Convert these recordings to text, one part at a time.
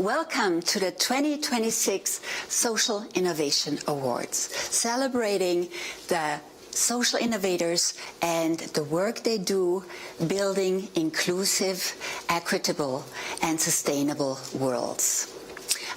Welcome to the 2026 Social Innovation Awards, celebrating the social innovators and the work they do building inclusive, equitable, and sustainable worlds.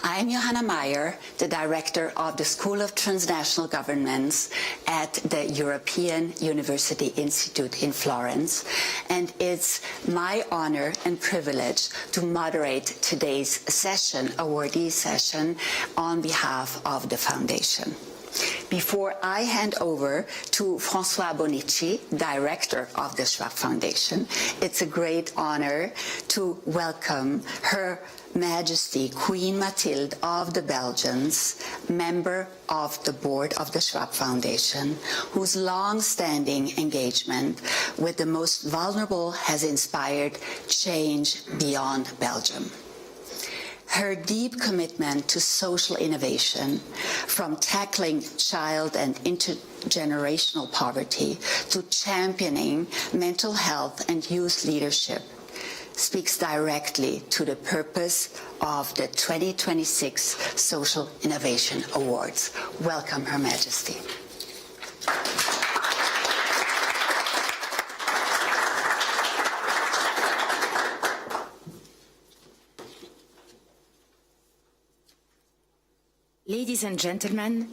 I'm Johanna Meyer, the director of the School of Transnational Governance at the European University Institute in Florence, and it's my honor and privilege to moderate today's session, awardee session, on behalf of the foundation. Before I hand over to François Bonici, director of the Schwab Foundation, it's a great honor to welcome Her Majesty Queen Mathilde of the Belgians, member of the board of the Schwab Foundation, whose long-standing engagement with the most vulnerable has inspired change beyond Belgium. Her deep commitment to social innovation, from tackling child and intergenerational poverty to championing mental health and youth leadership, speaks directly to the purpose of the 2026 Social Innovation Awards. Welcome, Her Majesty. Ladies and gentlemen,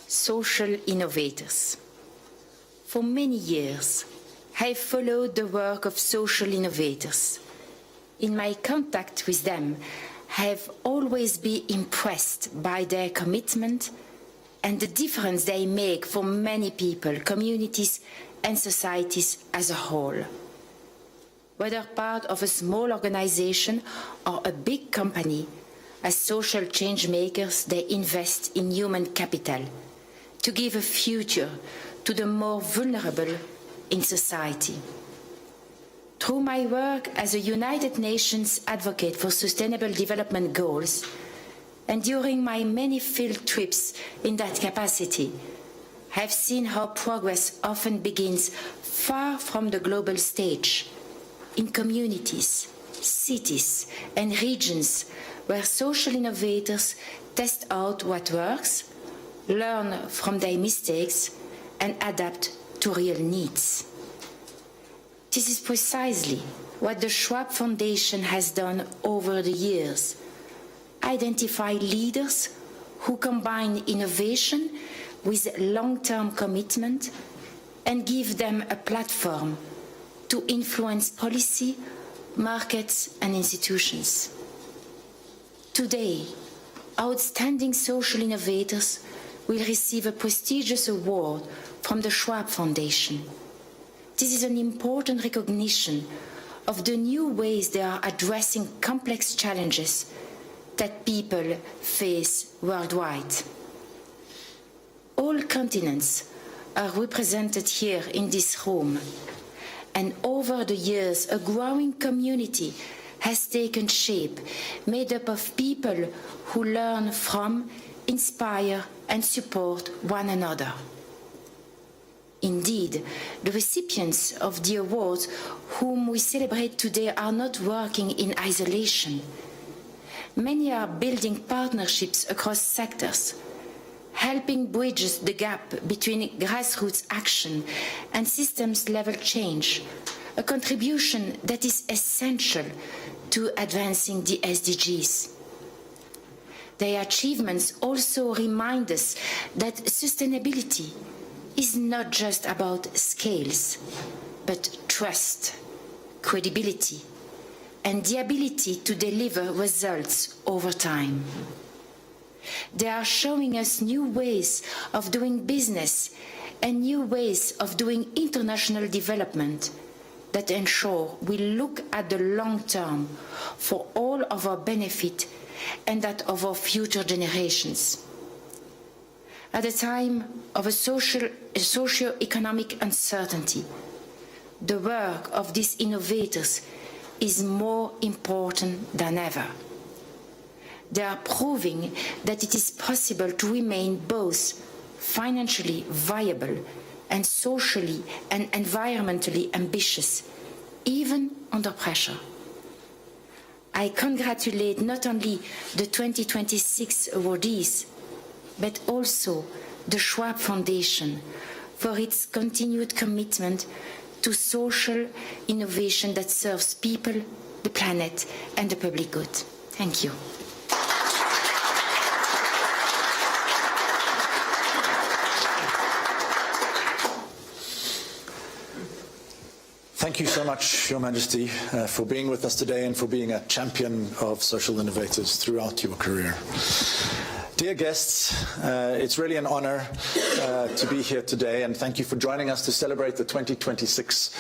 social innovators. For many years, I have followed the work of social innovators. In my contact with them, I have always been impressed by their commitment and the difference they make for many people, communities, and societies as a whole. Whether part of a small organization or a big company, as social change makers, they invest in human capital to give a future to the more vulnerable in society. Through my work as a United Nations advocate for Sustainable Development Goals, and during my many field trips in that capacity, I have seen how progress often begins far from the global stage, in communities, cities, and regions where social innovators test out what works, learn from their mistakes, and adapt to real needs. This is precisely what the Schwab Foundation has done over the years. Identify leaders who combine innovation with long-term commitment and give them a platform to influence policy, markets, and institutions. Today, outstanding social innovators will receive a prestigious award from the Schwab Foundation. This is an important recognition of the new ways they are addressing complex challenges that people face worldwide. All continents are represented here in this room, and over the years, a growing community has taken shape, made up of people who learn from, inspire, and support one another. Indeed, the recipients of the awards whom we celebrate today are not working in isolation. Many are building partnerships across sectors, helping bridge the gap between grassroots action and systems-level change, a contribution that is essential to advancing the SDGs. Their achievements also remind us that sustainability is not just about scales, but trust, credibility, and the ability to deliver results over time. They are showing us new ways of doing business and new ways of doing international development that ensure we look at the long term for all of our benefit and that of our future generations. At a time of a socio-economic uncertainty, the work of these innovators is more important than ever. They are proving that it is possible to remain both financially viable and socially and environmentally ambitious, even under pressure. I congratulate not only the 2026 awardees, but also the Schwab Foundation for its continued commitment to social innovation that serves people, the planet, and the public good. Thank you. Thank you so much, Your Majesty, for being with us today and for being a champion of social innovators throughout your career. Dear guests, it's really an honor to be here today, and thank you for joining us to celebrate the 2026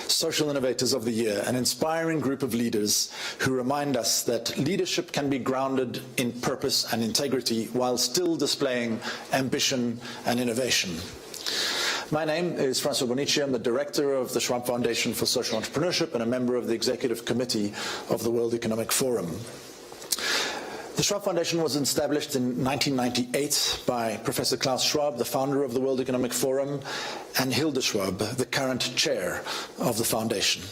Social Innovators of the Year, an inspiring group of leaders who remind us that leadership can be grounded in purpose and integrity while still displaying ambition and innovation. My name is Francois-Ghislain. I'm the director of the Schwab Foundation for Social Entrepreneurship and a member of the Executive Committee of the World Economic Forum. The Schwab Foundation was established in 1998 by Professor Klaus Schwab, the founder of the World Economic Forum, and Hilde Schwab, the current chair of the foundation.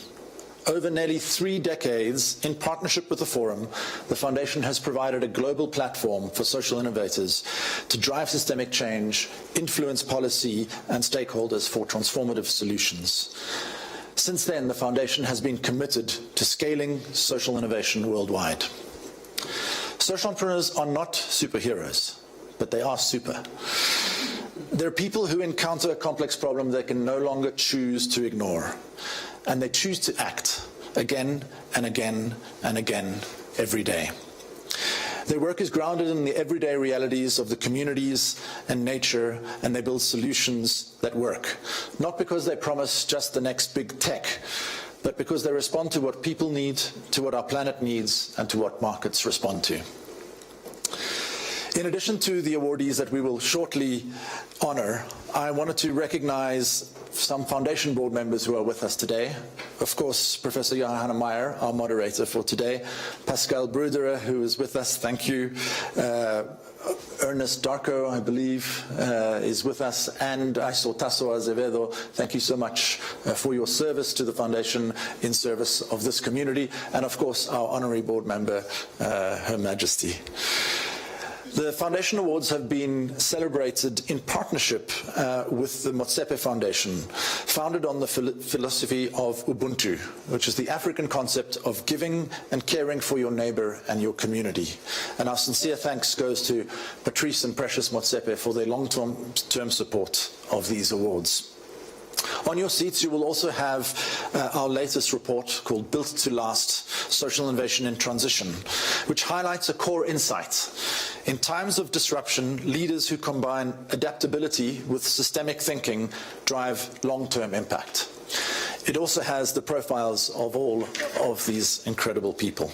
Over nearly 3 decades, in partnership with the Forum, the Foundation has provided a global platform for social innovators to drive systemic change, influence policy and stakeholders for transformative solutions. Since then, the Foundation has been committed to scaling social innovation worldwide. Social entrepreneurs are not superheroes, but they are super. They're people who encounter a complex problem they can no longer choose to ignore. And they choose to act again and again and again every day. Their work is grounded in the everyday realities of the communities and nature, and they build solutions that work. Not because they promise just the next big tech, but because they respond to what people need, to what our planet needs, and to what markets respond to. In addition to the awardees that we will shortly honor, I wanted to recognize some Foundation board members who are with us today. Of course, Professor Johanna Meyer, our moderator for today. Pascal Bruderer, who is with us, thank you. Ernest Darko, I believe, is with us. And I saw Tasso Azevedo. Thank you so much for your service to the Foundation in service of this community. And of course, our honorary board member, Her Majesty. The Foundation Awards have been celebrated in partnership with the Motsepe Foundation, founded on the philosophy of Ubuntu, which is the African concept of giving and caring for your neighbor and your community. And our sincere thanks goes to Patrice and Precious Motsepe for their long-term support of these awards. On your seats, you will also have our latest report called Built to Last, Social Innovation in Transition, which highlights a core insight. In times of disruption, leaders who combine adaptability with systemic thinking drive long-term impact. It also has the profiles of all of these incredible people.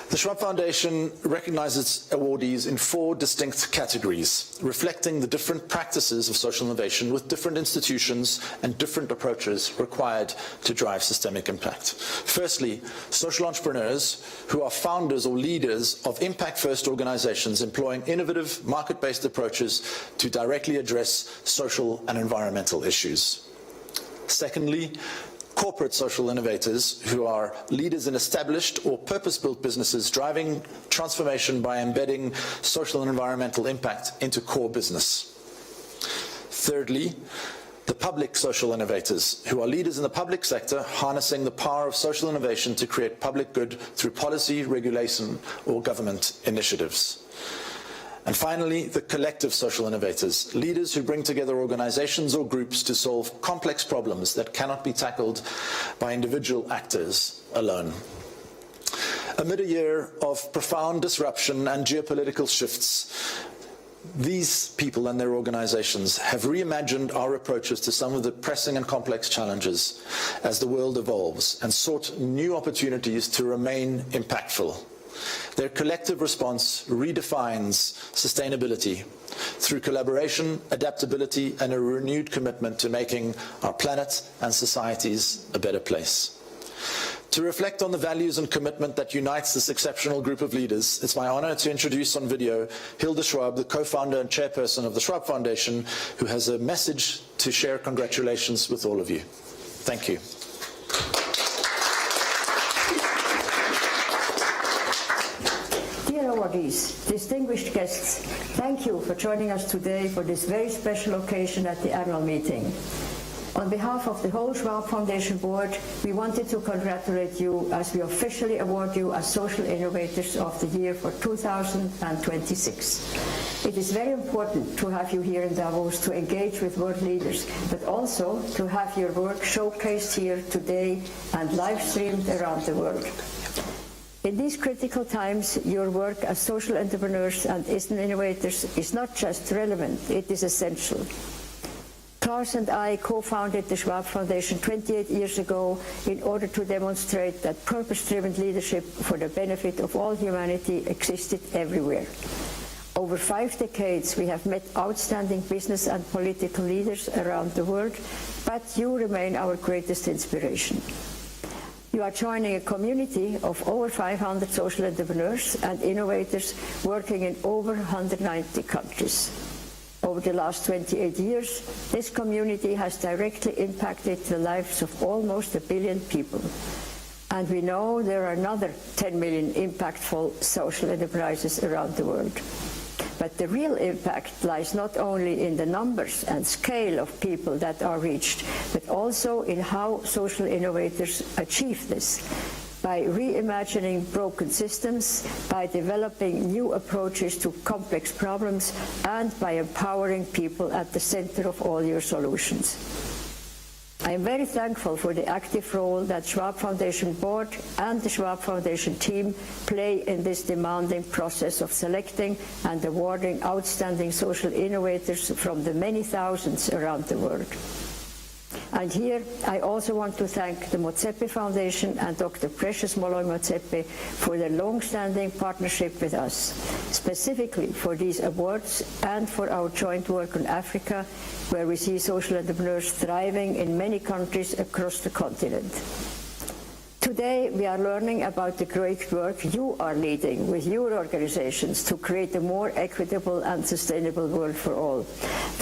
The Schwab Foundation recognizes awardees in 4 distinct categories, reflecting the different practices of social innovation with different institutions and different approaches required to drive systemic impact. Firstly, social entrepreneurs who are founders or leaders of impact-first organizations employing innovative, market-based approaches to directly address social and environmental issues. Secondly, corporate social innovators who are leaders in established or purpose-built businesses driving transformation by embedding social and environmental impact into core business. Thirdly, the public social innovators who are leaders in the public sector harnessing the power of social innovation to create public good through policy, regulation, or government initiatives. And finally, the collective social innovators, leaders who bring together organizations or groups to solve complex problems that cannot be tackled by individual actors alone. Amid a year of profound disruption and geopolitical shifts, these people and their organizations have reimagined our approaches to some of the pressing and complex challenges as the world evolves and sought new opportunities to remain impactful. Their collective response redefines sustainability through collaboration, adaptability, and a renewed commitment to making our planet and societies a better place. To reflect on the values and commitment that unites this exceptional group of leaders, it's my honor to introduce on video Hilde Schwab, the co-founder and chairperson of the Schwab Foundation, who has a message to share congratulations with all of you. Thank you. awardees, distinguished guests, thank you for joining us today for this very special occasion at the annual meeting. On behalf of the whole Schwab Foundation board, we wanted to congratulate you as we officially award you as Social Innovators of the Year for 2026. It is very important to have you here in Davos to engage with world leaders, but also to have your work showcased here today and live streamed around the world. In these critical times, your work as social entrepreneurs and innovators is not just relevant, it is essential. Klaus and I co-founded the Schwab Foundation 28 years ago in order to demonstrate that purpose-driven leadership for the benefit of all humanity existed everywhere. Over 5 decades, we have met outstanding business and political leaders around the world, but you remain our greatest inspiration. You are joining a community of over 500 social entrepreneurs and innovators working in over 190 countries. Over the last 28 years, this community has directly impacted the lives of almost 1 billion people. And we know there are another 10 million impactful social enterprises around the world. But the real impact lies not only in the numbers and scale of people that are reached, but also in how social innovators achieve this. By reimagining broken systems, by developing new approaches to complex problems, and by empowering people at the center of all your solutions. I am very thankful for the active role that Schwab Foundation Board and the Schwab Foundation team play in this demanding process of selecting and awarding outstanding social innovators from the many thousands around the world. And here, I also want to thank the Motsepe Foundation and Dr. Precious Molloy Motsepe for their long-standing partnership with us, specifically for these awards and for our joint work on Africa, where we see social entrepreneurs thriving in many countries across the continent. Today, we are learning about the great work you are leading with your organizations to create a more equitable and sustainable world for all.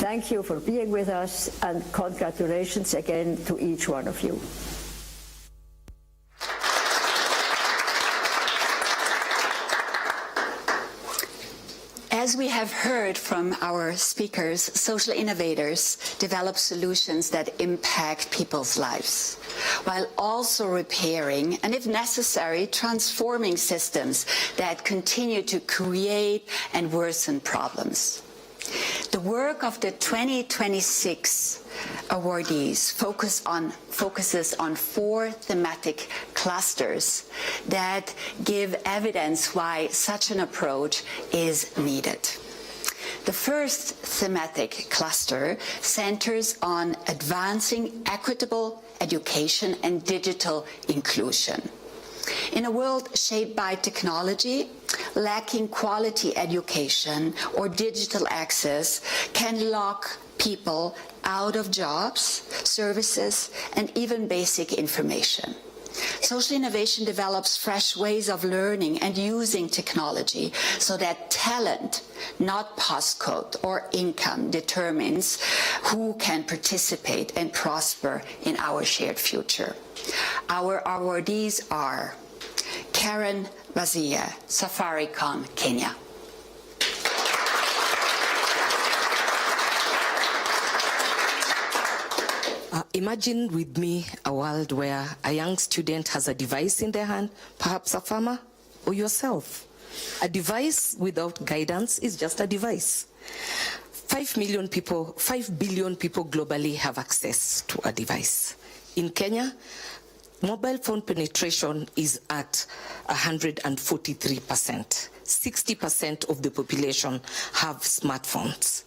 Thank you for being with us, and congratulations again to each one of you. As we have heard from our speakers, social innovators develop solutions that impact people's lives, while also repairing and, if necessary, transforming systems that continue to create and worsen problems. The work of the 2026 awardees focuses on 4 thematic clusters that give evidence why such an approach is needed. The first thematic cluster centers on advancing equitable education and digital inclusion. In a world shaped by technology, lacking quality education or digital access can lock people out of jobs, services, and even basic information. Social innovation develops fresh ways of learning and using technology so that talent, not postcode or income, determines who can participate and prosper in our shared future. Our awardees are Karen Basiye, Safaricom, Kenya. Imagine with me a world where a young student has a device in their hand, perhaps a farmer or yourself. A device without guidance is just a device. 5 billion people globally have access to a device. In Kenya, mobile phone penetration is at 143%. 60% of the population have smartphones.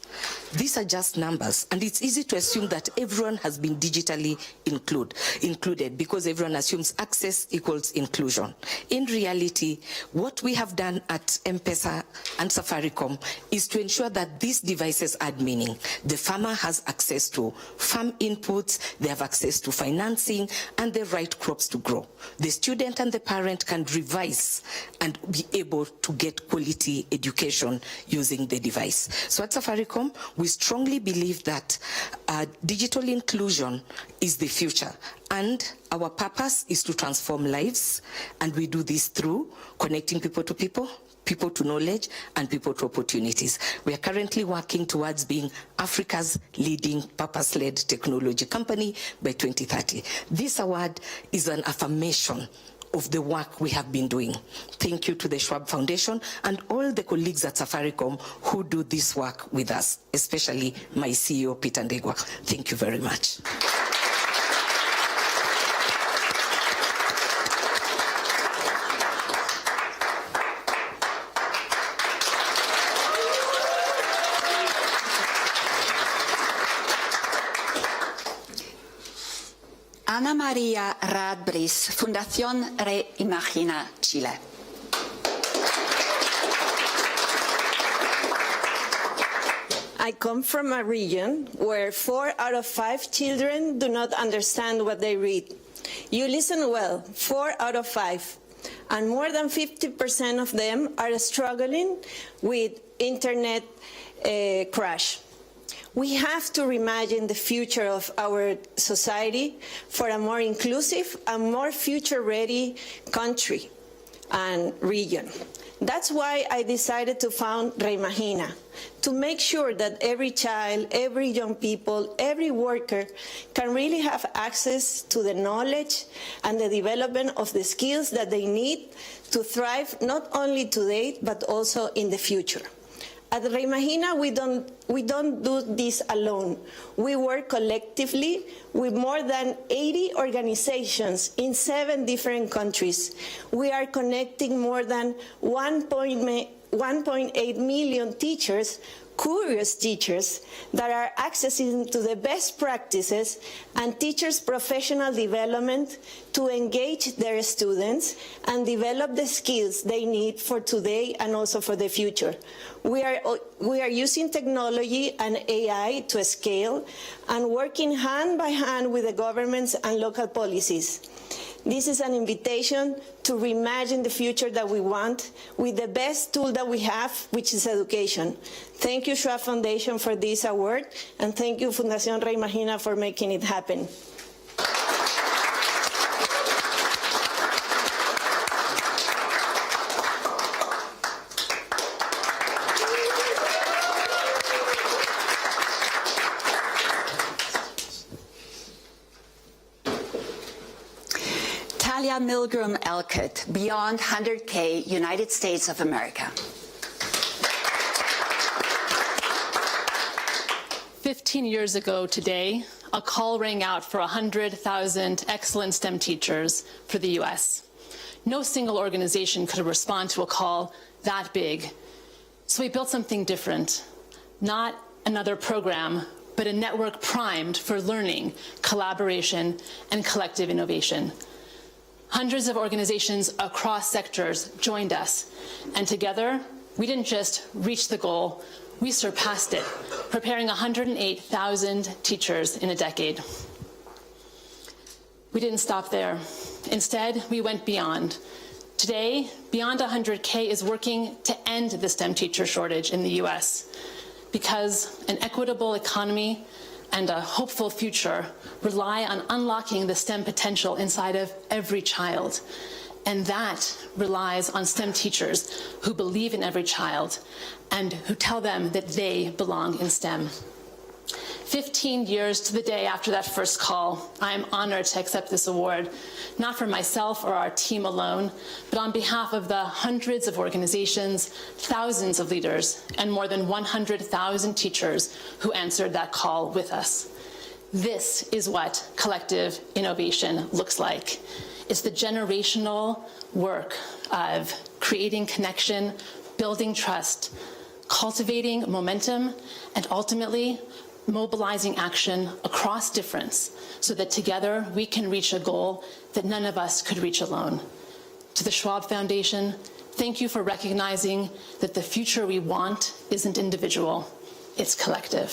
These are just numbers, and it's easy to assume that everyone has been digitally included because everyone assumes access equals inclusion. In reality, what we have done at M-Pesa and Safaricom is to ensure that these devices add meaning. The farmer has access to farm inputs, they have access to financing, and the right crops to grow. The student and the parent can revise and be able to get quality education using the device. So at Safaricom, we strongly believe that digital inclusion is the future, and our purpose is to transform lives, and we do this through connecting people to people, people to knowledge, and people to opportunities. We are currently working towards being Africa's leading purpose-led technology company by 2030. This award is an affirmation of the work we have been doing. Thank you to the Schwab Foundation and all the colleagues at Safaricom who do this work with us, especially my CEO, Peter Ndegwa. Thank you very much. Ana Maria Raad, Fundación Reimagina, Chile. I come from a region where 4 out of 5 children do not understand what they read. You listen well, 4 out of 5. And more than 50% of them are struggling with internet crash. We have to reimagine the future of our society for a more inclusive and more future-ready country and region. That's why I decided to found Reimagina, to make sure that every child, every young people, every worker can really have access to the knowledge and the development of the skills that they need to thrive not only today, but also in the future. At Reimagina, we don't do this alone. We work collectively with more than 80 organizations in 7 different countries. We are connecting more than 1.8 million teachers, curious teachers, that are accessing to the best practices and teachers' professional development to engage their students and develop the skills they need for today and also for the future. We are using technology and AI to scale and working hand by hand with the governments and local policies. This is an invitation to reimagine the future that we want with the best tool that we have, which is education. Thank you, Schwab Foundation, for this award, and thank you, Fundación Reimagina, for making it happen. Talia Milgrom-Elcott, Beyond 100K, United States of America. 15 years ago today, a call rang out for 100,000 excellent STEM teachers for the US. No single organization could respond to a call that big. So we built something different, not another program, but a network primed for learning, collaboration, and collective innovation. Hundreds of organizations across sectors joined us, and together, we didn't just reach the goal, we surpassed it, preparing 108,000 teachers in a decade. We didn't stop there. Instead, we went beyond. Today, Beyond 100K is working to end the STEM teacher shortage in the US, because an equitable economy and a hopeful future rely on unlocking the STEM potential inside of every child. And that relies on STEM teachers who believe in every child and who tell them that they belong in STEM. 15 years to the day after that first call, I am honored to accept this award, not for myself or our team alone, but on behalf of the hundreds of organizations, thousands of leaders, and more than 100,000 teachers who answered that call with us. This is what collective innovation looks like. It's the generational work of creating connection, building trust, cultivating momentum, and ultimately mobilizing action across difference so that together we can reach a goal that none of us could reach alone. To the Schwab Foundation, thank you for recognizing that the future we want isn't individual, it's collective.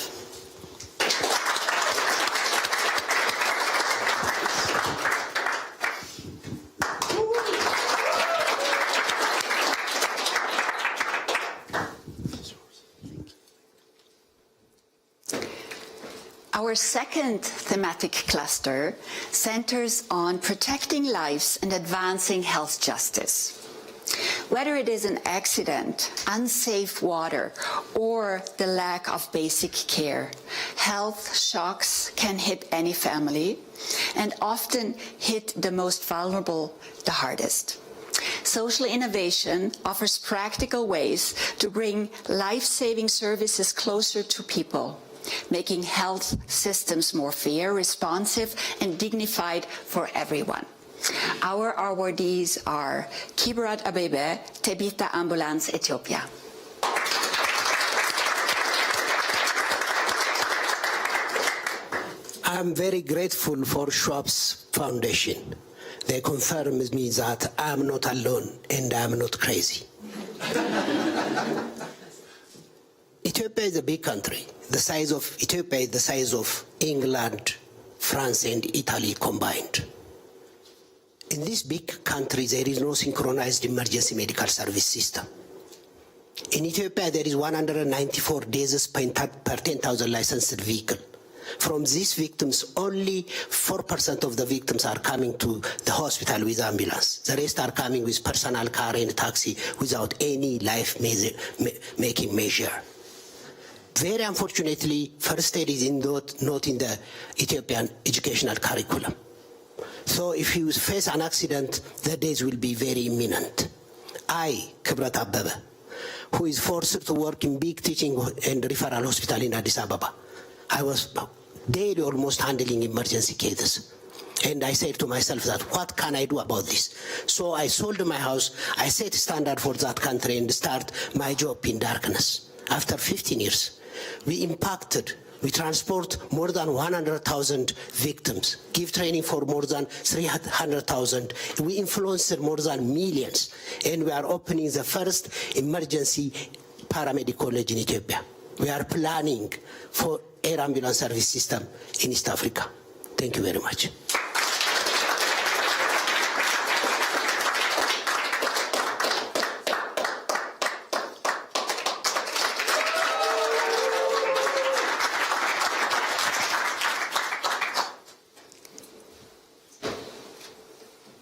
Our second thematic cluster centers on protecting lives and advancing health justice. Whether it is an accident, unsafe water, or the lack of basic care, health shocks can hit any family and often hit the most vulnerable the hardest. Social innovation offers practical ways to bring life-saving services closer to people, making health systems more fair, responsive, and dignified for everyone. Our awardees are Kibret Abebe, Tebita Ambulance, Ethiopia. I'm very grateful for Schwab's Foundation. They confirm me that I'm not alone and I'm not crazy. Ethiopia is a big country. The size of Ethiopia is the size of England, France, and Italy combined. In this big country, there is no synchronized emergency medical service system. In Ethiopia, there is 194 deaths per 10,000 licensed vehicles. From these victims, only 4% of the victims are coming to the hospital with ambulance. The rest are coming with personal car and taxi without any life-making measure. Very unfortunately, first aid is not in the Ethiopian educational curriculum. So if you face an accident, the days will be very imminent. I, Kibret Abebe, who is forced to work in big teaching and referral hospital in Addis Ababa, I was daily almost handling emergency cases. And I said to myself that, what can I do about this? So I sold my house, I set standard for that country and start my job in darkness. After 15 years, we transport more than 100,000 victims, give training for more than 300,000. We influence more than millions. And we are opening the first emergency paramedic college in Ethiopia. We are planning for air ambulance service system in East Africa. Thank you very much.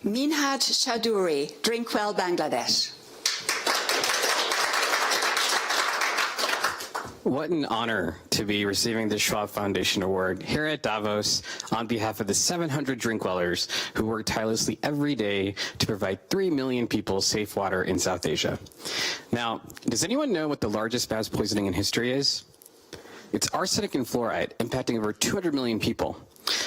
Minhaj Chowdhury, Drink Well Bangladesh. What an honor to be receiving the Schwab Foundation Award here at Davos on behalf of the 700 drinkwellers who work tirelessly every day to provide 3 million people safe water in South Asia. Now, does anyone know what the largest mass poisoning in history is? It's arsenic and fluoride, impacting over 200 million people.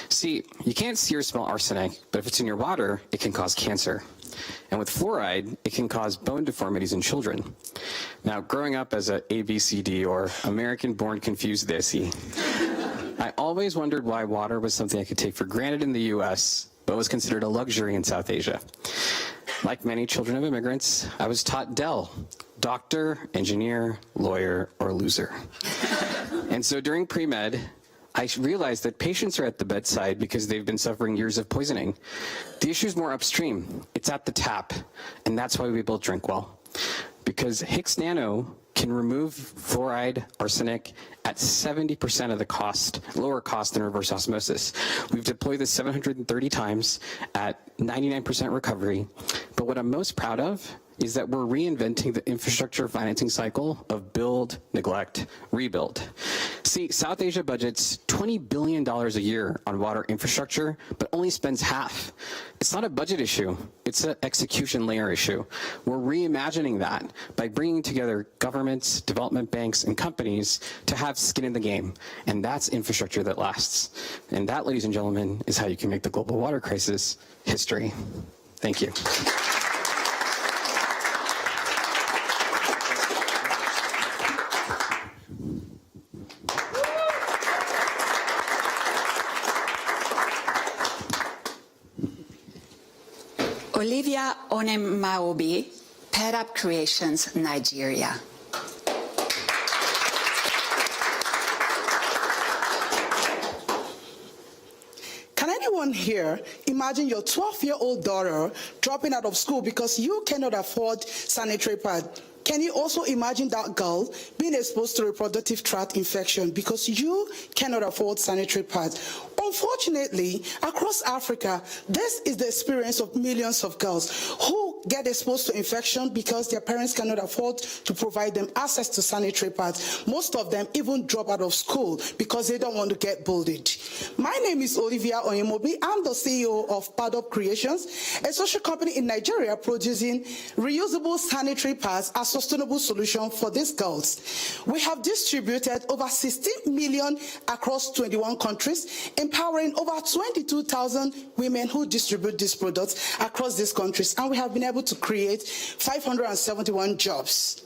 See, you can't see or smell arsenic, but if it's in your water, it can cause cancer. And with fluoride, it can cause bone deformities in children. Now, growing up as a ABCD or American-born confused desi, I always wondered why water was something I could take for granted in the US, but was considered a luxury in South Asia. Like many children of immigrants, I was taught DEL, doctor, engineer, lawyer, or loser. And so during pre-med, I realized that patients are at the bedside because they've been suffering years of poisoning. The issue is more upstream. It's at the tap, and that's why we built Drink Well. Because Higgs Nano can remove fluoride, arsenic at 70% of the cost, lower cost than reverse osmosis. We've deployed this 730 times at 99% recovery. But what I'm most proud of is that we're reinventing the infrastructure financing cycle of build, neglect, rebuild. See, South Asia budgets $20 billion a year on water infrastructure, but only spends half. It's not a budget issue, it's an execution layer issue. We're reimagining that by bringing together governments, development banks, and companies to have skin in the game. And that's infrastructure that lasts. And that, ladies and gentlemen, is how you can make the global water crisis history. Thank you. Olivia Onemaobi, Perap Creations, Nigeria. Can anyone here imagine your 12-year-old daughter dropping out of school because you cannot afford sanitary pads? Can you also imagine that girl being exposed to reproductive tract infection because you cannot afford sanitary pads? Unfortunately, across Africa, this is the experience of millions of girls who get exposed to infection because their parents cannot afford to provide them access to sanitary pads. Most of them even drop out of school because they don't want to get bullied. My name is Olivia Onyemobi. I'm the CEO of Padop Creations, a social company in Nigeria producing reusable sanitary pads as sustainable solution for these girls. We have distributed over 16 million across 21 countries, empowering over 22,000 women who distribute these products across these countries, and we have been able to create 571 jobs.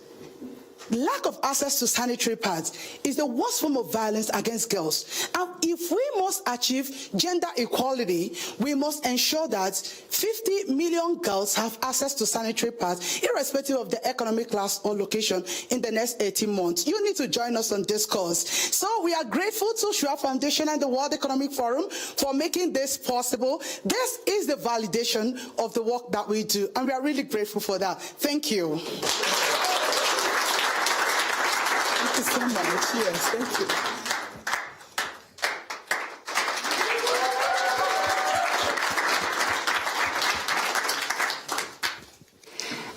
Lack of access to sanitary pads is the worst form of violence against girls. And if we must achieve gender equality, we must ensure that 50 million girls have access to sanitary pads, irrespective of their economic class or location, in the next 18 months. You need to join us on this cause. So we are grateful to Schwab Foundation and the World Economic Forum for making this possible. This is the validation of the work that we do, and we are really grateful for that. Thank you. Thank you so much. Yes, thank you.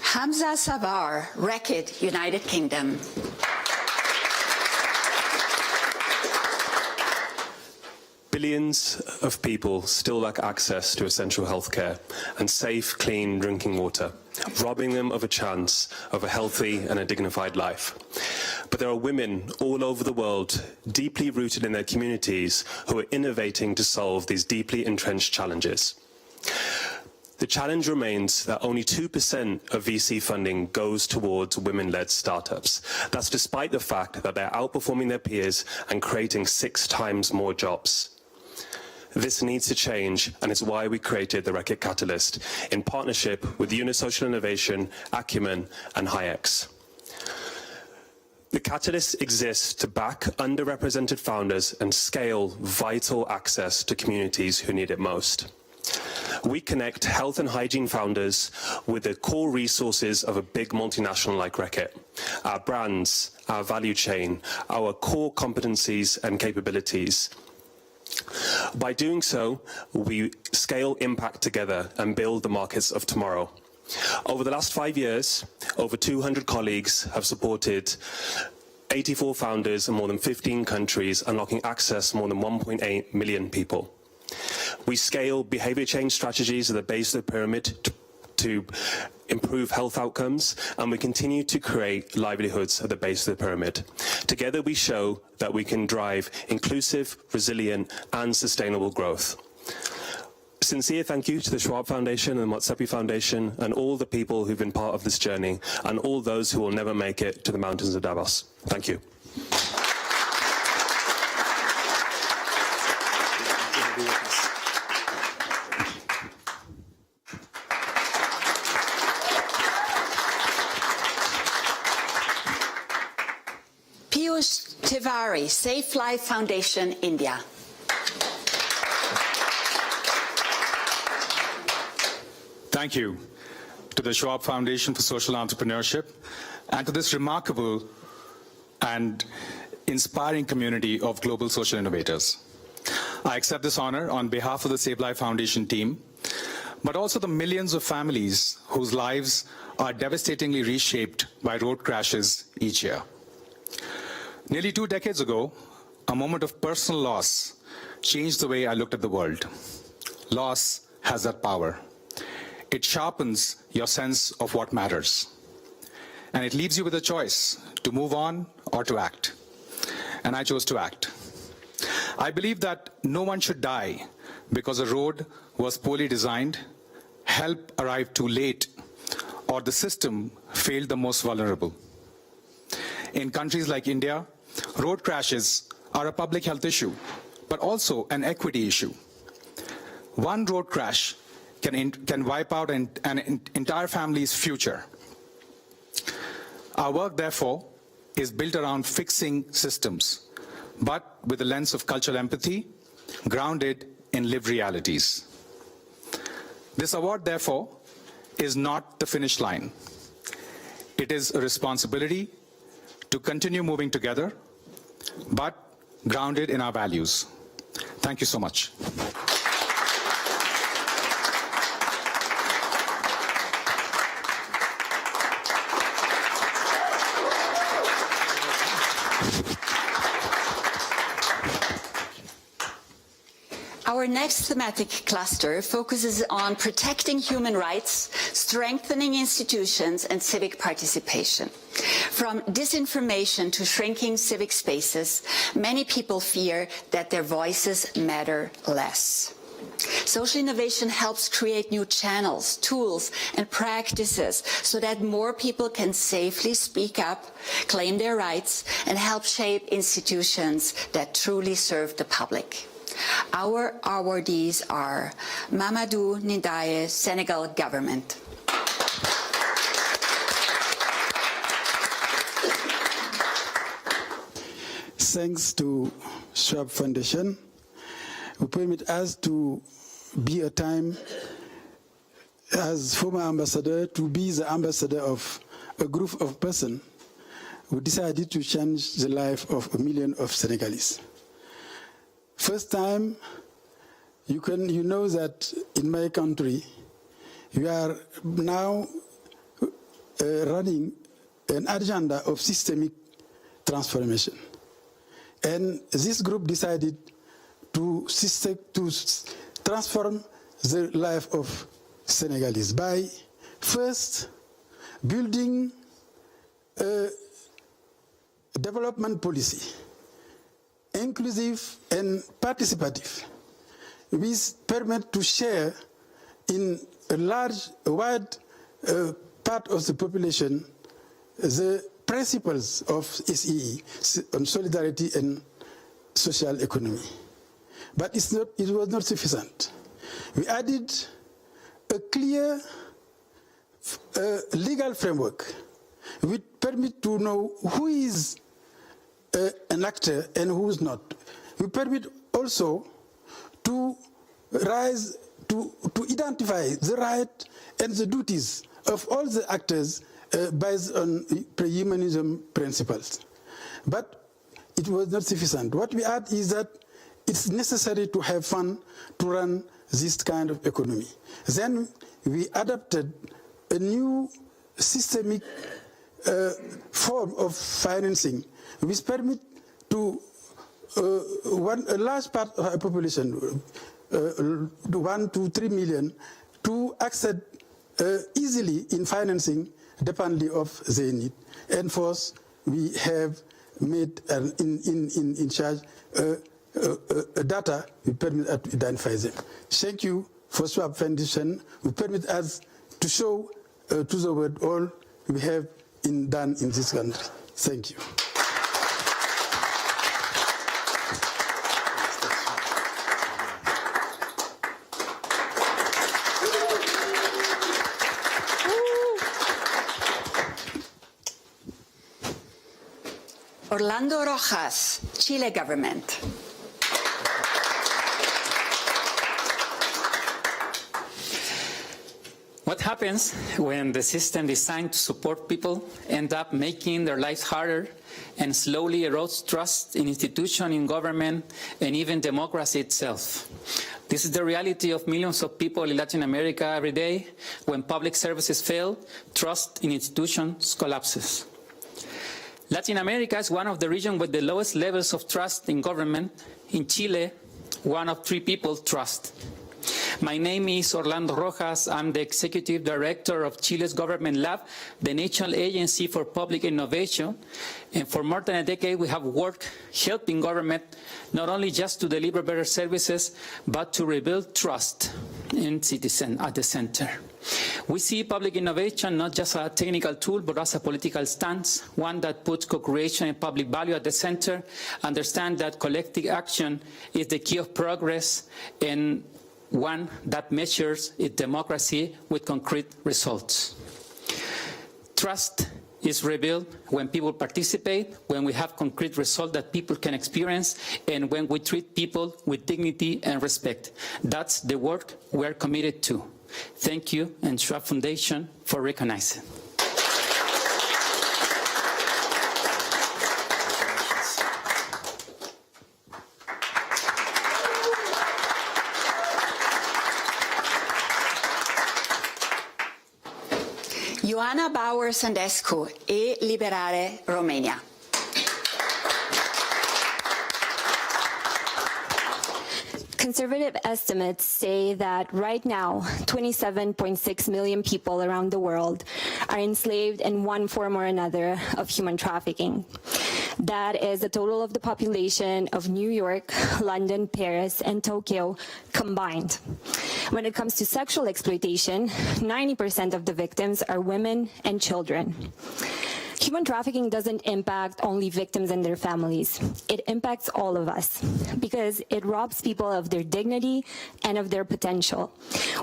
Hamzah Sarwar, Raad, United Kingdom. Billions of people still lack access to essential healthcare and safe, clean drinking water, robbing them of a chance of a healthy and a dignified life. But there are women all over the world, deeply rooted in their communities, who are innovating to solve these deeply entrenched challenges. The challenge remains that only 2% of VC funding goes towards women-led startups. That's despite the fact that they're outperforming their peers and creating 6 times more jobs. This needs to change, and it's why we created the Raad Catalyst in partnership with Social Innovation, Acumen, and HIEX. The Catalyst exists to back underrepresented founders and scale vital access to communities who need it most. We connect health and hygiene founders with the core resources of a big multinational like Raad: our brands, our value chain, our core competencies and capabilities. By doing so, we scale impact together and build the markets of tomorrow. Over the last 5 years, over 200 colleagues have supported 84 founders in more than 15 countries, unlocking access to more than 1.8 million people. We scale behavior change strategies at the base of the pyramid to improve health outcomes, and we continue to create livelihoods at the base of the pyramid. Together we show that we can drive inclusive, resilient, and sustainable growth. Sincere thank you to the Schwab Foundation and the Motsepe Foundation and all the people who've been part of this journey, and all those who will never make it to the mountains of Davos. Thank you. Piyush, Tewari, Safe Life Foundation, India. Thank you to the Schwab Foundation for Social Entrepreneurship and to this remarkable and inspiring community of global social innovators. I accept this honor on behalf of the Save Life Foundation team, but also the millions of families whose lives are devastatingly reshaped by road crashes each year. Nearly 2 decades ago, a moment of personal loss changed the way I looked at the world. Loss has that power. It sharpens your sense of what matters. And it leaves you with a choice to move on or to act. And I chose to act. I believe that no one should die because a road was poorly designed, help arrived too late, or the system failed the most vulnerable. In countries like India, road crashes are a public health issue, but also an equity issue. One road crash can wipe out an entire family's future. Our work, therefore, is built around fixing systems, but with a lens of cultural empathy, grounded in lived realities. This award, therefore, is not the finish line. It is a responsibility to continue moving together, but grounded in our values. Thank you so much. Our next thematic cluster focuses on protecting human rights, strengthening institutions, and civic participation. From disinformation to shrinking civic spaces, many people fear that their voices matter less. Social innovation helps create new channels, tools, and practices so that more people can safely speak up, claim their rights, and help shape institutions that truly serve the public. Our awardees are Mamadou, Ndiaye, Senegal government. Thanks to Schwab Foundation, who permit us to be a time as former ambassador to be the ambassador of a group of persons who decided to change the life of 1 million of Senegalese. First time, you know that in my country, we are now running an agenda of systemic transformation. And this group decided to transform the life of Senegalese by first building a development policy, inclusive and participative, which permit to share in a wide part of the population the principles of SEE on solidarity and social economy. But it was not sufficient. We added a clear legal framework which permit to know who is an actor and who is not. We permit also to identify the right and the duties of all the actors based on pre-humanism principles. But it was not sufficient. What we add is that it's necessary to have fun to run this kind of economy. Then we adopted a new systemic form of financing which permit to a large part of our population, 1 to 3 million, to access easily in financing dependently of their need. And fourth, we have made in charge data we permit us to identify them. Thank you for Schwab Foundation, who permit us to show to the world all we have done in this country. Thank you. Orlando Rojas, Chile government. What happens when the system designed to support people end up making their lives harder and slowly erodes trust in institutions, in government, and even democracy itself? This is the reality of millions of people in Latin America every day. When public services fail, trust in institutions collapses. Latin America is one of the regions with the lowest levels of trust in government. In Chile, 1 of 3 people trust. My name is Orlando Rojas. I'm the Executive Director of Chile's Government Lab, the National Agency for Public Innovation. And for more than a decade, we have worked helping government not only just to deliver better services, but to rebuild trust in citizens at the center. We see public innovation not just as a technical tool, but as a political stance, one that puts co-creation and public value at the center, understand that collective action is the key of progress, and one that measures its democracy with concrete results. Trust is rebuilt when people participate, when we have concrete results that people can experience, and when we treat people with dignity and respect. That's the work we're committed to. Thank you, and Schwab Foundation for recognizing. Ioana Bauer Sandescu e Liberare Romania. Conservative estimates say that right now, 27.6 million people around the world are enslaved in one form or another of human trafficking. That is the total of the population of New York, London, Paris, and Tokyo combined. When it comes to sexual exploitation, 90% of the victims are women and children. Human trafficking doesn't impact only victims and their families. It impacts all of us because it robs people of their dignity and of their potential.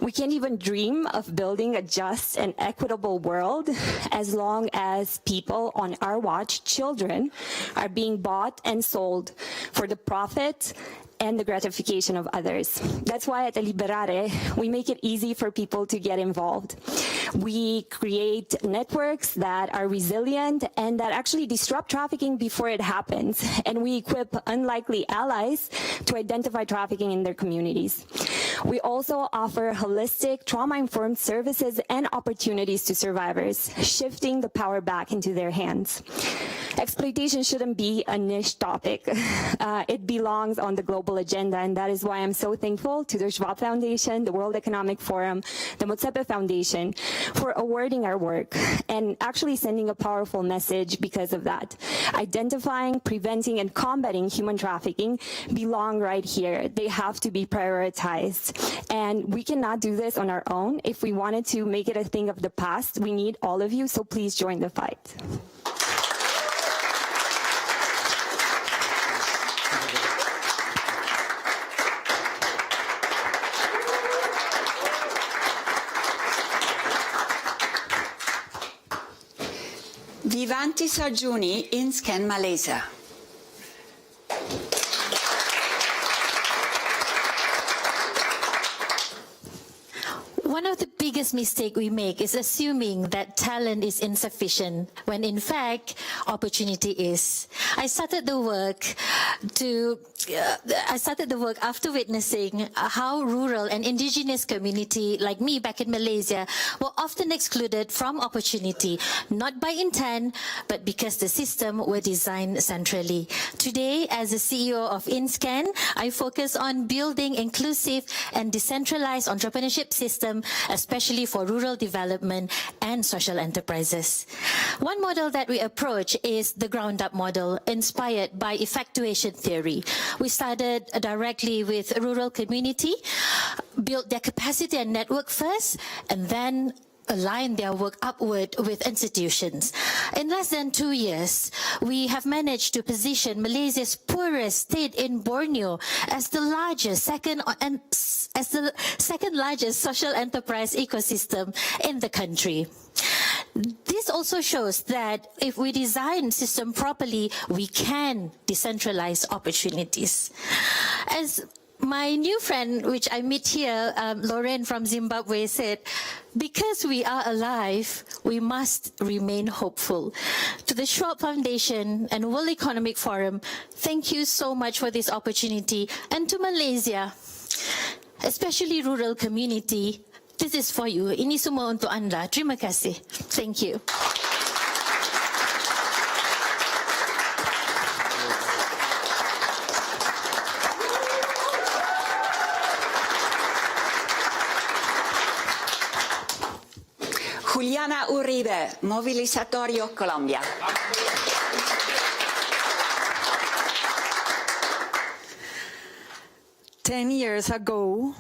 We can't even dream of building a just and equitable world as long as people on our watch, children, are being bought and sold for the profit and the gratification of others. That's why at Liberare, we make it easy for people to get involved. We create networks that are resilient and that actually disrupt trafficking before it happens. And we equip unlikely allies to identify trafficking in their communities. We also offer holistic, trauma-informed services and opportunities to survivors, shifting the power back into their hands. Exploitation shouldn't be a niche topic. It belongs on the global agenda, and that is why I'm so thankful to the Schwab Foundation, the World Economic Forum, the Motsepe Foundation for awarding our work and actually sending a powerful message because of that. Identifying, preventing, and combating human trafficking belong right here. They have to be prioritized. And we cannot do this on our own. If we wanted to make it a thing of the past, we need all of you, so please join the fight. Viviantie Sarjuni, Inscan, Malaysia. One of the biggest mistakes we make is assuming that talent is insufficient when in fact opportunity is. I started the work after witnessing how rural and indigenous community like me back in Malaysia were often excluded from opportunity, not by intent, but because the system were designed centrally. Today, as the CEO of InScan, I focus on building inclusive and decentralized entrepreneurship system, especially for rural development and social enterprises. One model that we approach is the ground-up model, inspired by effectuation theory. We started directly with a rural community, built their capacity and network first, and then align their work upward with institutions. In less than 2 years, we have managed to position Malaysia's poorest state in Borneo as the largest, second largest social enterprise ecosystem in the country. This also shows that if we design system properly, we can decentralize opportunities. As my new friend, which I meet here, Lorraine from Zimbabwe, said, because we are alive, we must remain hopeful. To the Schwab Foundation and World Economic Forum, thank you so much for this opportunity. And to Malaysia, especially rural community, this is for you. Ini semua untuk anda. Terima kasih. Thank you. Juliana Uribe, Movilizatorio, Colombia. Ten years ago,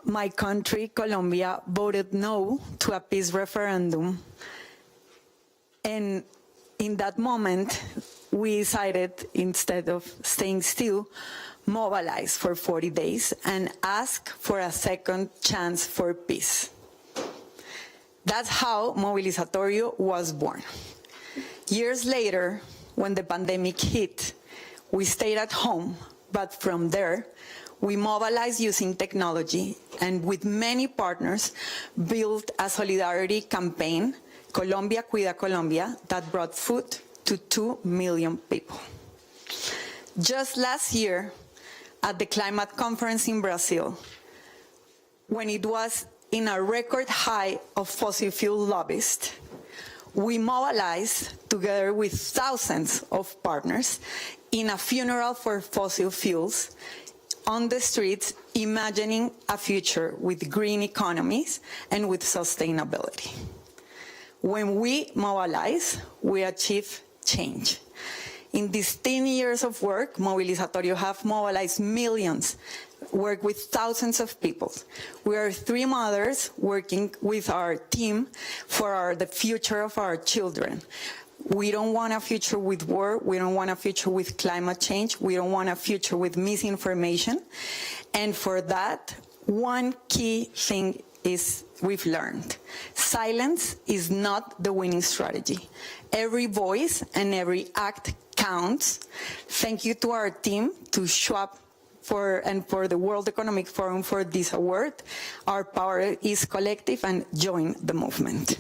my country, Colombia, voted no to a peace referendum. And in that moment, we decided, instead of staying still, mobilize for 40 days and ask for a second chance for peace. That's how Movilizatorio was born. Years later, when the pandemic hit, we stayed at home, but from there, we mobilized using technology and with many partners built a solidarity campaign, Colombia Cuida Colombia, that brought food to 2 million people. Just last year, at the climate conference in Brazil, when it was in a record high of fossil fuel lobbyists, we mobilized together with thousands of partners in a funeral for fossil fuels on the streets imagining a future with green economies and with sustainability. When we mobilize, we achieve change. In these 10 years of work, Movilizatorio have mobilized millions, work with thousands of people. We are 3 mothers working with our team for the future of our children. We don't want a future with war. We don't want a future with climate change. We don't want a future with misinformation. And for that, one key thing is we've learned. Silence is not the winning strategy. Every voice and every act counts. Thank you to our team, to Schwab and for the World Economic Forum for this award. Our power is collective, and join the movement.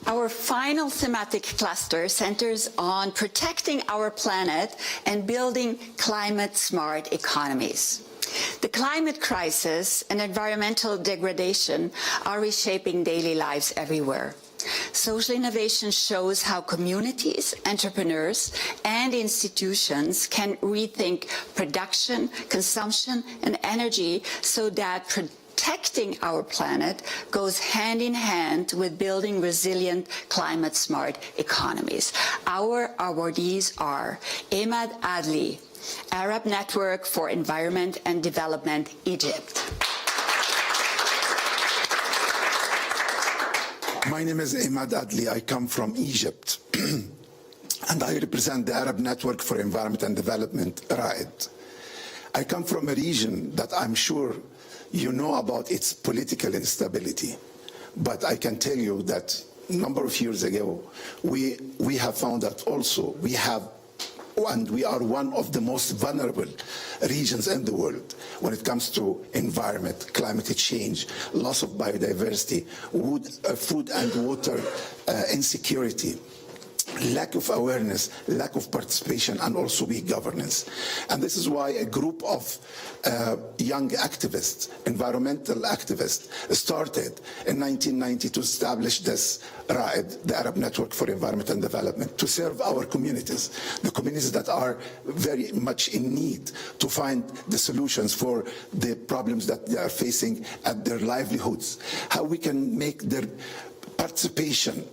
Our final thematic cluster centers on protecting our planet and building climate-smart economies. The climate crisis and environmental degradation are reshaping daily lives everywhere. Social innovation shows how communities, entrepreneurs, and institutions can rethink production, consumption, and energy so that protecting our planet goes hand in hand with building resilient, climate-smart economies. Our awardees are Emad Adly, Arab Network for Environment and Development, Egypt. My name is Emad Adly. I come from Egypt, and I represent the Arab Network for Environment and Development, Raad. I come from a region that I'm sure you know about its political instability, but I can tell you that a number of years ago, we have found that also we are one of the most vulnerable regions in the world when it comes to environment, climate change, loss of biodiversity, food and water insecurity, lack of awareness, lack of participation, and also weak governance. And this is why a group of young activists, environmental activists, started in 1990 to establish this Raad, the Arab Network for Environment and Development, to serve our communities, the communities that are very much in need to find the solutions for the problems that they are facing at their livelihoods, how we can make their participation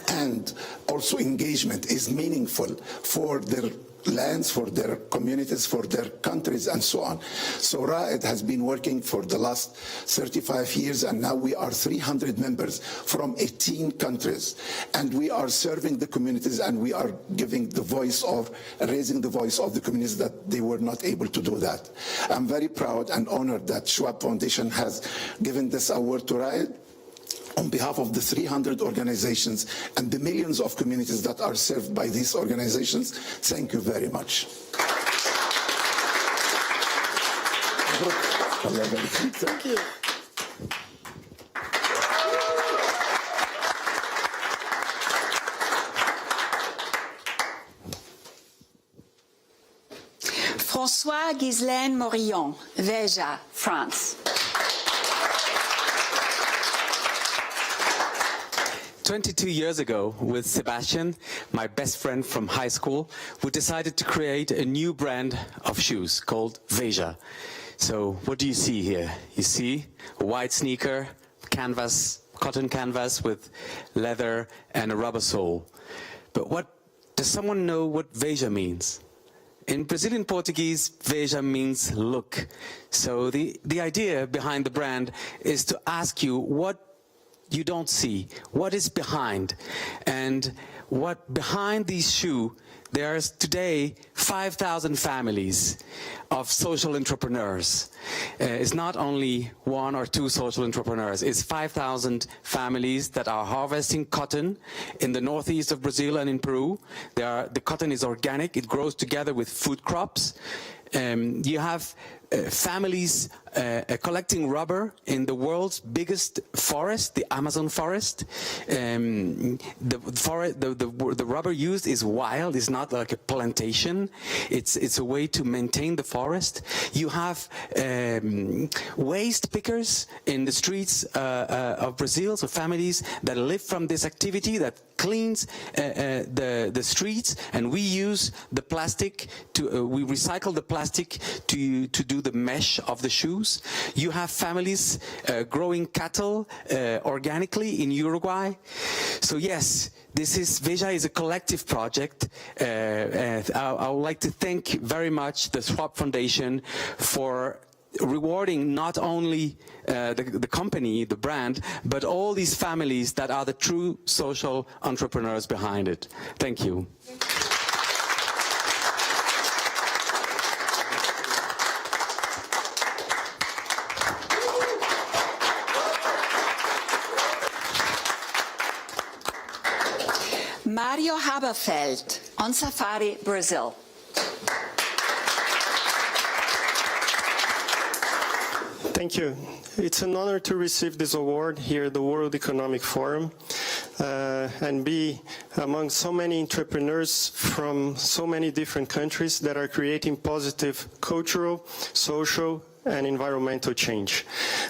and also engagement is meaningful for their lands, for their communities, for their countries, and so on. So Raad has been working for the last 35 years, and now we are 300 members from 18 countries, and we are serving the communities, and we are giving the voice of, raising the voice of the communities that they were not able to do that. I'm very proud and honored that Schwab Foundation has given this award to Raad on behalf of the 300 organizations and the millions of communities that are served by these organizations. Thank you very much. Thank you. Francois-Ghislain Morillion, Veja, France. 22 years ago, with Sebastian, my best friend from high school, we decided to create a new brand of shoes called Veja. So what do you see here? You see a white sneaker, canvas, cotton canvas with leather and a rubber sole. But does someone know what Veja means? In Brazilian Portuguese, Veja means look. So the idea behind the brand is to ask you what you don't see, what is behind. And what behind these shoes, there's today 5,000 families of social entrepreneurs. It's not only 1 or 2 social entrepreneurs, it's 5,000 families that are harvesting cotton in the northeast of Brazil and in Peru. The cotton is organic, it grows together with food crops. You have families collecting rubber in the world's biggest forest, the Amazon forest. The rubber used is wild, it's not like a plantation. It's a way to maintain the forest. You have waste pickers in the streets of Brazil, so families that live from this activity that cleans the streets, and we use the plastic to, we recycle the plastic to do the mesh of the shoes. You have families growing cattle organically in Uruguay. So yes, Veja is a collective project. I would like to thank very much the Schwab Foundation for rewarding not only the company, the brand, but all these families that are the true social entrepreneurs behind it. Thank you. Mario Haberfeld, on Safari, Brazil. Thank you. It's an honor to receive this award here at the World Economic Forum and be among so many entrepreneurs from so many different countries that are creating positive cultural, social, and environmental change.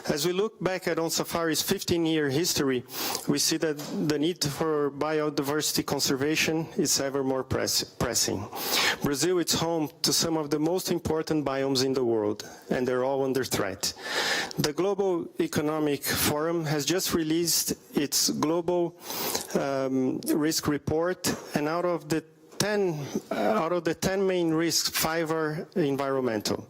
As we look back at On Safari's 15-year history, we see that the need for biodiversity conservation is ever more pressing. Brazil is home to some of the most important biomes in the world, and they're all under threat. The Global Economic Forum has just released its global risk report, and out of the 10 main risks, 5 are environmental.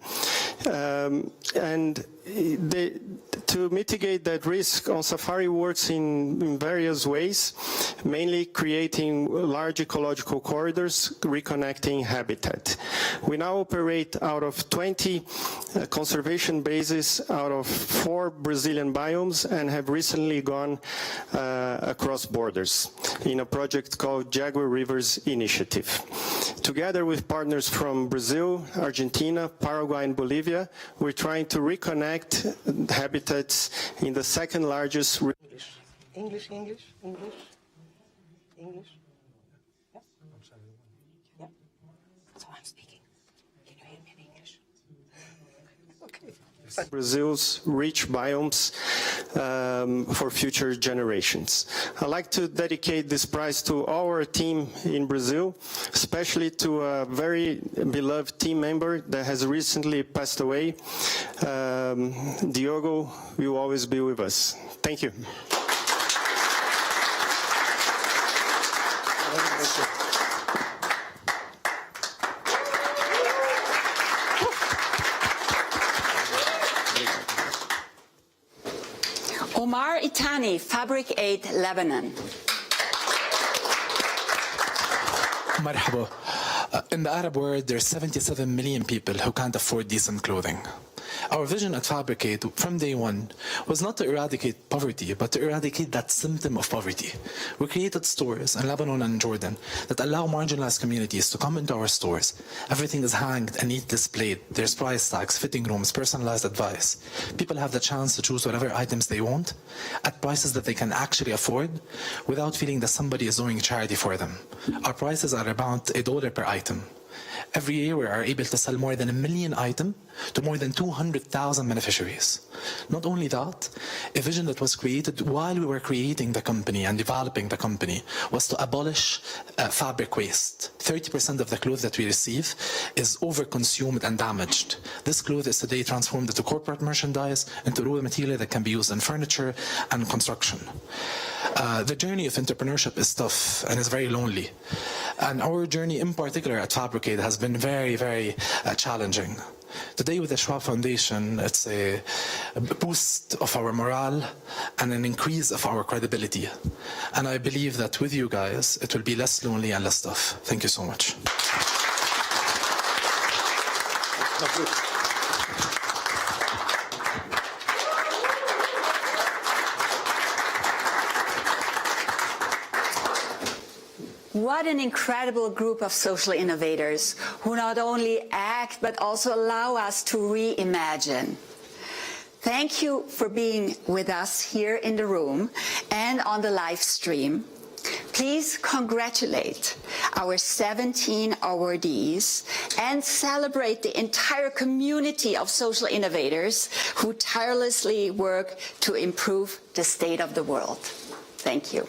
To mitigate that risk, On Safari works in various ways, mainly creating large ecological corridors, reconnecting habitat. We now operate out of 20 conservation bases out of 4 Brazilian biomes and have recently gone across borders in a project called Jaguar Rivers Initiative. Together with partners from Brazil, Argentina, Paraguay, and Bolivia, we're trying to reconnect habitats in the second largest. English. Yeah. So I'm speaking. Can you hear me in English? Okay. Brazil's rich biomes for future generations. I'd like to dedicate this prize to our team in Brazil, especially to a very beloved team member that has recently passed away. Diogo will always be with us. Thank you. Omar Itani, Fabric 8, Lebanon. Marhaba. In the Arab world, there are 77 million people who can't afford decent clothing. Our vision at Fabricate from day one was not to eradicate poverty, but to eradicate that symptom of poverty. We created stores in Lebanon and Jordan that allow marginalized communities to come into our stores. Everything is hanged and neat displayed. There's price tags, fitting rooms, personalized advice. People have the chance to choose whatever items they want at prices that they can actually afford without feeling that somebody is doing charity for them. Our prices are about $1 per item. Every year, we are able to sell more than 1 million items to more than 200,000 beneficiaries. Not only that, a vision that was created while we were creating the company and developing the company was to abolish fabric waste. 30% of the clothes that we receive is overconsumed and damaged. This cloth is today transformed into corporate merchandise, into raw material that can be used in furniture and construction. The journey of entrepreneurship is tough and is very lonely. And our journey in particular at Fabricate has been very, very challenging. Today with the Schwab Foundation, it's a boost of our morale and an increase of our credibility. And I believe that with you guys, it will be less lonely and less tough. Thank you so much. What an incredible group of social innovators who not only act but also allow us to reimagine. Thank you for being with us here in the room and on the live stream. Please congratulate our 17 awardees and celebrate the entire community of social innovators who tirelessly work to improve the state of the world. Thank you.